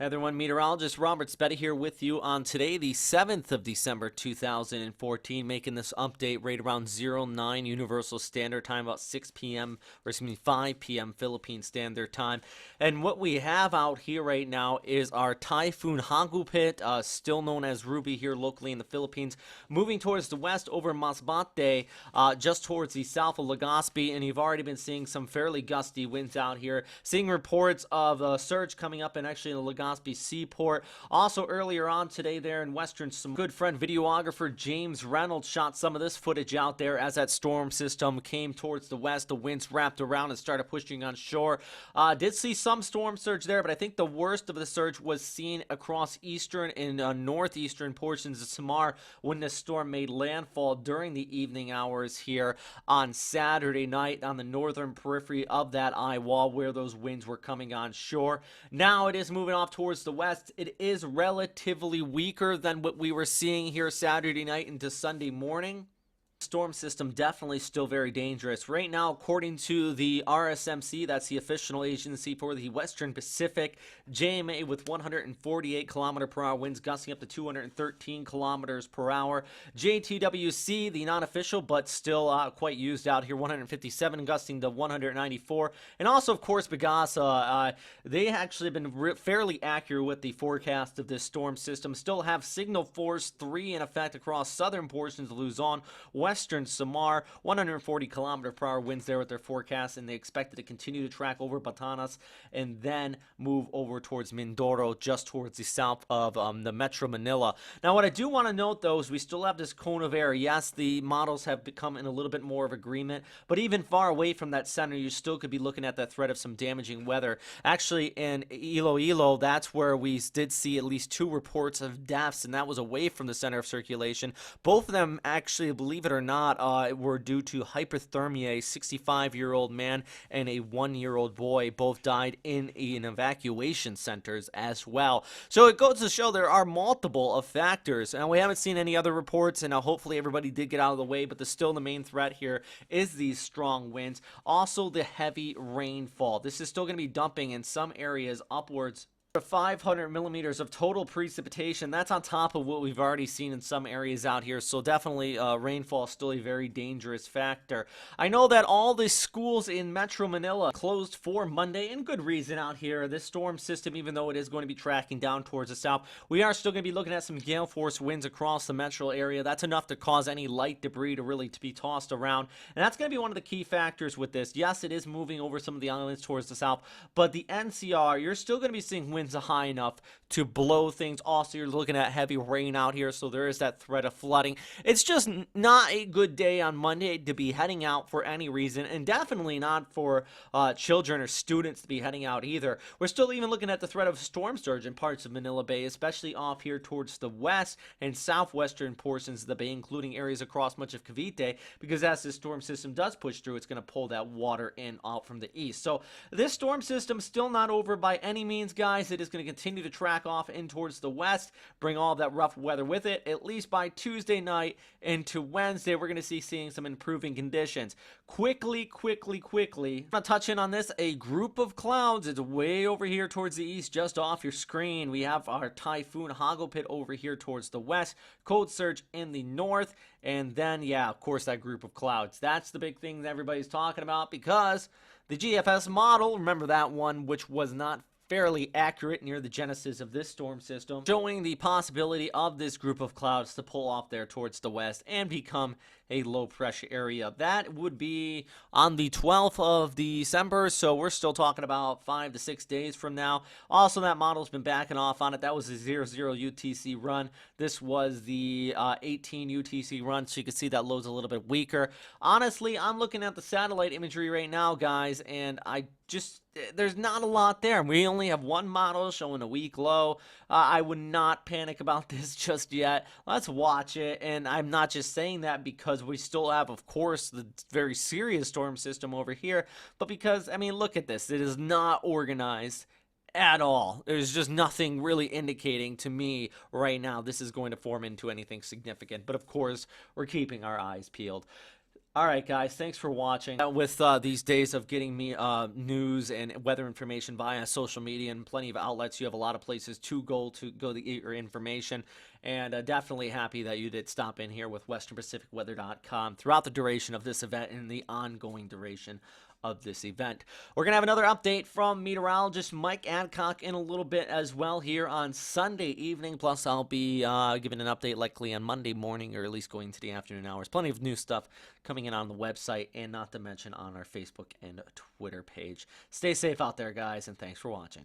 Hey everyone, meteorologist Robert Spetta here with you on today, the 7th of December 2014, making this update right around 09 Universal Standard Time, about 6 p.m., or excuse me, 5 p.m. Philippine Standard Time. And what we have out here right now is our Typhoon Hagupit, still known as Ruby here locally in the Philippines, moving towards the west over Masbate, just towards the south of Legazpi, and you've already been seeing some fairly gusty winds out here, seeing reports of a surge coming up and actually in the Legazpi Seaport. Also earlier on today there in Western, some good friend videographer James Reynolds shot some of this footage out there as that storm system came towards the west. The winds wrapped around and started pushing on shore. Did see some storm surge there, but I think the worst of the surge was seen across eastern and northeastern portions of Samar when the storm made landfall during the evening hours here on Saturday night on the northern periphery of that eye wall where those winds were coming on shore. Now it is moving off towards the west. It is relatively weaker than what we were seeing here Saturday night into Sunday morning. Storm system definitely still very dangerous. Right now, according to the RSMC, that's the official agency for the Western Pacific, JMA with 148 km/h winds gusting up to 213 km/h. JTWC, the non-official but still quite used out here, 157 gusting to 194. And also, of course, Bagasa, they actually have been fairly accurate with the forecast of this storm system. Still have signal force 3 in effect across southern portions of Luzon, western Samar, 140 km/h winds there with their forecast, and they expect it to continue to track over Batanes and then move over towards Mindoro, just towards the south of the Metro Manila. Now, what I do want to note, though, is we still have this cone of air. Yes, the models have become in a little bit more of agreement, but even far away from that center, you still could be looking at that threat of some damaging weather. Actually, in Iloilo, that's where we did see at least 2 reports of deaths, and that was away from the center of circulation. Both of them, actually, believe it or not, were due to hypothermia. A 65-year-old man and a 1-year-old boy both died in evacuation centers as well. So it goes to show there are multiple of factors, and we haven't seen any other reports, and hopefully everybody did get out of the way, but still the main threat here is these strong winds. Also, the heavy rainfall. This is still going to be dumping in some areas upwards 500 millimeters of total precipitation. That's on top of what we've already seen in some areas out here, so definitely rainfall is still a very dangerous factor. I know that all the schools in Metro Manila closed for Monday, and good reason out here. This storm system, even though it is going to be tracking down towards the south, we are still going to be looking at some gale force winds across the metro area. That's enough to cause any light debris to really be tossed around, and that's going to be one of the key factors with this. Yes, it is moving over some of the islands towards the south, but the NCR, you're still going to be seeing winds high enough to blow things. Also, you're looking at heavy rain out here, so there is that threat of flooding. It's just not a good day on Monday to be heading out for any reason, and definitely not for children or students to be heading out either. We're still even looking at the threat of storm surge in parts of Manila Bay, especially off here towards the west and southwestern portions of the bay, including areas across much of Cavite, because as this storm system does push through, it's going to pull that water in out from the east. So this storm system still not over by any means, guys. It is going to continue to track off in towards the west, bring all of that rough weather with it. At least by Tuesday night into Wednesday, we're going to seeing some improving conditions. Quickly, I'm going to touch in on this. A group of clouds. It's way over here towards the east, just off your screen. We have our Typhoon Hagupit over here towards the west, cold surge in the north, and then, yeah, of course, that group of clouds. That's the big thing that everybody's talking about, because the GFS model, remember that one, which was not fairly accurate near the genesis of this storm system, showing the possibility of this group of clouds to pull off there towards the west and become a low pressure area. That would be on the 12th of December, so we're still talking about 5 to 6 days from now. Also, that model's been backing off on it. That was the 00 UTC run. This was the 18 UTC run, so you can see that load's a little bit weaker. Honestly, I'm looking at the satellite imagery right now, guys, and there's not a lot there. We only have one model showing a weak low. I would not panic about this just yet. Let's watch it, and I'm not just saying that because we still have, of course, the very serious storm system over here, but because, I mean, look at this. It is not organized at all. There's just nothing really indicating to me right now this is going to form into anything significant, but of course, we're keeping our eyes peeled. All right, guys, thanks for watching. With these days of getting me news and weather information via social media and plenty of outlets, you have a lot of places to get your information. And definitely happy that you did stop in here with WesternPacificWeather.com throughout the duration of this event and the ongoing duration of this event. We're going to have another update from meteorologist Mike Adcock in a little bit as well here on Sunday evening. Plus, I'll be giving an update likely on Monday morning or at least going to the afternoon hours. Plenty of new stuff coming in on the website and not to mention on our Facebook and Twitter page. Stay safe out there, guys, and thanks for watching.